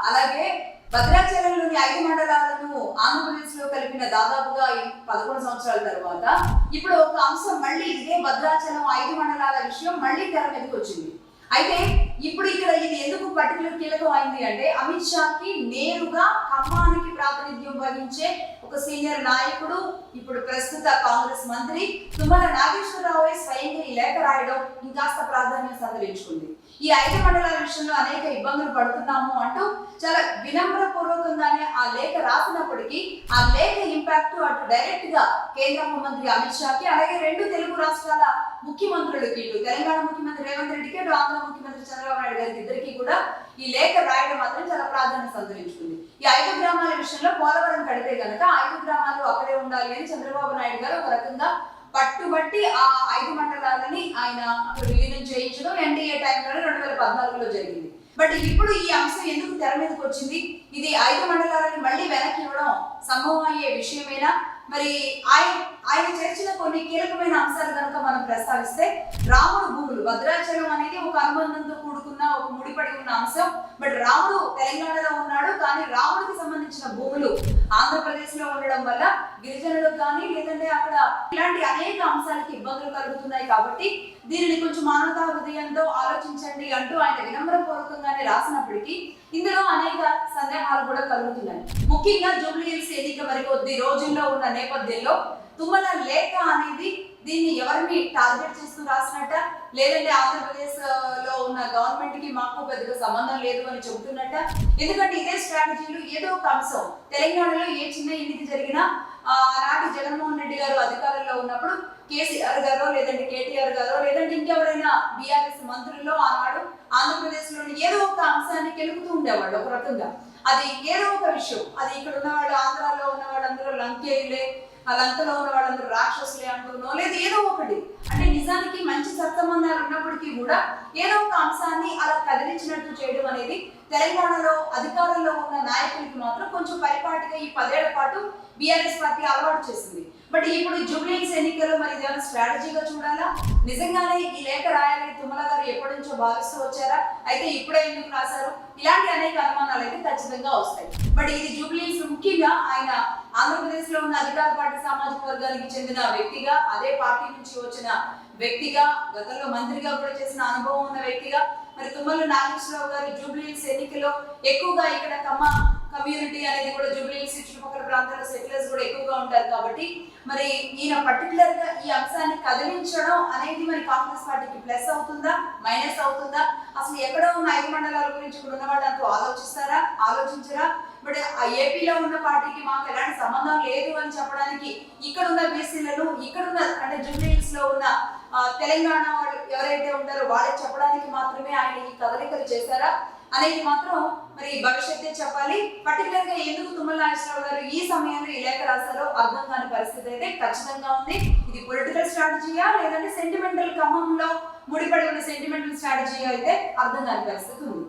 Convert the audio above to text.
అలాగే భద్రాచలంలోని 5 మండలాలను ఆంధ్రప్రదేశ్ లో కలిపిన దాదాపుగా 11 సంవత్సరాల తర్వాత ఇప్పుడు ఒక అంశం మళ్ళీ ఇదే భద్రాచలం 5 మండలాల విషయం మళ్ళీ తెర మీదకి వచ్చింది. అయితే ఇప్పుడు ఇక్కడ ఇది ఎందుకు పర్టికులర్ కీలకం అయింది అంటే అమిత్ షాకి నేరుగా ఖమ్మానికి ప్రాతినిధ్యం వహించే ఒక సీనియర్ నాయకుడు, ఇప్పుడు ప్రస్తుత కాంగ్రెస్ మంత్రి తుమ్మల నాగేశ్వరరావు స్వయంగా ఈ లేఖ రాయడం ఇంకాస్త ప్రాధాన్యం సంతరించుకుంది. ఈ 5 మండలాల విషయంలో అనేక ఇబ్బందులు పడుతున్నాము అంటూ చాలా వినమ్రపూర్వకంగానే ఆ లేఖ రాసినప్పటికీ ఆ లేఖ ఇంపాక్ట్ అటు డైరెక్ట్ గా కేంద్ర హోంమంత్రి అమిత్ షాకి, అలాగే 2 తెలుగు రాష్ట్రాల ముఖ్యమంత్రులకి, ఇటు తెలంగాణ ముఖ్యమంత్రి రేవంత్ రెడ్డికి, అటు ఆంధ్ర ముఖ్యమంత్రి చంద్రబాబు నాయుడు గారికి ఇద్దరికి కూడా ఈ లేఖ రాయడం మాత్రం చాలా ప్రాధాన్యత సంతరించుకుంది. ఈ 5 గ్రామాల విషయంలో పోలవరం కడితే కనుక 5 గ్రామాలు అక్కడే ఉండాలి అని చంద్రబాబు నాయుడు గారు ఒక రకంగా పట్టుబట్టి ఆ 5 మండలాలని ఆయన విలీనం చేయించడం ఎన్డీఏ టైంలో 2014లో జరిగింది. బట్ ఇప్పుడు ఈ అంశం ఎందుకు తెర మీదకి వచ్చింది? ఇది 5 మండలాలని మళ్ళీ వెనక్కి ఇవ్వడం సంభవం అయ్యే విషయమేనా? మరి ఆయన చేర్చిన కొన్ని కీలకమైన అంశాలు కనుక మనం ప్రస్తావిస్తే, రాముడు భూములు, భద్రాచలం అనేది ఒక అనుబంధంతో కూడుకున్న ఒక ముడిపడి ఉన్న అంశం. బట్ రాముడు తెలంగాణలో ఉన్నాడు, కానీ రాముడికి సంబంధించిన భూములు ఆంధ్రప్రదేశ్ లో ఉండడం వల్ల గిరిజనులకు కానీ లేదంటే అక్కడ ఇలాంటి అనేక అంశాలకి ఇబ్బందులు కలుగుతున్నాయి. కాబట్టి దీనిని కొంచెం మానవతా హృదయంతో ఆలోచించండి అంటూ ఆయన వినమ్రపూర్వకంగానే రాసినప్పటికీ ఇందులో అనేక సందేహాలు కూడా కలుగుతున్నాయి. ముఖ్యంగా జూబ్లీ హిల్స్ ఎన్నిక మరికొద్ది రోజుల్లో ఉన్న నేపథ్యంలో తుమ్మల లేఖ అనేది దీన్ని ఎవరిని టార్గెట్ చేస్తూ రాసినట్ట, లేదంటే ఆంధ్రప్రదేశ్ లో ఉన్న గవర్నమెంట్ కి మాకు పెద్దగా సంబంధం లేదు అని చెబుతున్నట్ట. ఎందుకంటే ఇదే స్ట్రాటజీలు ఏదో ఒక అంశం తెలంగాణలో ఏ చిన్న ఎన్నిక జరిగినా ఆనాటి జగన్మోహన్ రెడ్డి గారు అధికారంలో ఉన్నప్పుడు కేసీఆర్ గారో లేదంటే కేటీఆర్ గారో లేదంటే ఇంకెవరైనా బీఆర్ఎస్ మంత్రుల్లో ఆనాడు ఆంధ్రప్రదేశ్ లోని ఏదో ఒక అంశాన్ని కెలుపుతూ ఉండేవాళ్ళు. ఒక రకంగా అది ఏదో ఒక విషయం, అది ఇక్కడ ఉన్న వాళ్ళు, ఆంధ్రాలో ఉన్న వాళ్ళందరూ లంకేయులే, ఆ లంకలో ఉన్న వాళ్ళందరూ రాక్షసులే అంటున్నో లేదు ఏదో ఒకటి. అంటే నిజానికి మంచి సత్సంబంధాలు ఉన్నప్పటికీ కూడా ఏదో ఒక అంశాన్ని అలా కదిలించినట్టు చేయడం అనేది తెలంగాణలో అధికారంలో ఉన్న నాయకులకి మాత్రం కొంచెం పరిపాటిగా ఈ 10 ఏళ్ల పాటు బీఆర్ఎస్ పార్టీ అలవాటు చేసింది. బట్ ఇప్పుడు జూబ్లీ హిల్స్ ఎన్నికల్లో మరి ఇదేమైనా స్ట్రాటజీగా చూడాలా? నిజంగానే ఈ లేఖ రాయాలని తుమ్మల గారు ఎప్పటి నుంచో భావిస్తూ వచ్చారా? అయితే ఇప్పుడే ఎందుకు రాశారు? ఇలాంటి అనేక అనుమానాలు అయితే ఖచ్చితంగా వస్తాయి. బట్ ఇది జూబ్లీ హిల్స్ ముఖ్యంగా ఆయన ఆంధ్రప్రదేశ్ లో ఉన్న అధికార పార్టీ సామాజిక వర్గానికి చెందిన వ్యక్తిగా, అదే పార్టీ నుంచి వచ్చిన వ్యక్తిగా, గతంలో మంత్రిగా కూడా చేసిన అనుభవం ఉన్న వ్యక్తిగా, మరి తుమ్మల నాగేశ్వరరావు గారు జూబ్లీ హిల్స్ ఎన్నికల్లో ఎక్కువగా ఇక్కడ కమ్మ కమ్యూనిటీ అనేది కూడా జూబ్లీ హిల్స్ చుట్టుపక్కల ప్రాంతాల్లో సెటిలర్స్ కూడా ఎక్కువగా ఉంటారు. కాబట్టి మరి ఈయన పర్టికులర్ గా ఈ అంశాన్ని కదిలించడం అనేది మరి కాంగ్రెస్ పార్టీకి ప్లస్ అవుతుందా, మైనస్ అవుతుందా? అసలు ఎక్కడ ఉన్న 5 మండలాల గురించి ఇక్కడ ఉన్న వాళ్ళంతా ఆలోచిస్తారా, ఆలోచించరా? బట్ ఆ ఏపీలో ఉన్న పార్టీకి మాకు ఎలాంటి సంబంధం లేదు అని చెప్పడానికి, ఇక్కడ ఉన్న బీసీలను, ఇక్కడ ఉన్న అంటే జూబ్లీ హిల్స్ లో ఉన్న తెలంగాణ వాళ్ళు ఎవరైతే ఉంటారో వాళ్ళకి చెప్పడానికి మాత్రమే ఆయన ఈ కదలికలు చేశారా అనేది మాత్రం మరి భవిష్యత్తే చెప్పాలి. పర్టికులర్ గా ఎందుకు తుమ్మల నాగేశ్వరరావు గారు ఈ సమయంలో ఈ లేఖ రాశారో అర్థం కాని పరిస్థితి అయితే ఖచ్చితంగా ఉంది. ఇది పొలిటికల్ స్ట్రాటజీయా లేదంటే సెంటిమెంటల్ క్రమంలో ముడిపడి ఉన్న సెంటిమెంటల్ స్ట్రాటజీ అయితే అర్థం కాని పరిస్థితి ఉంది.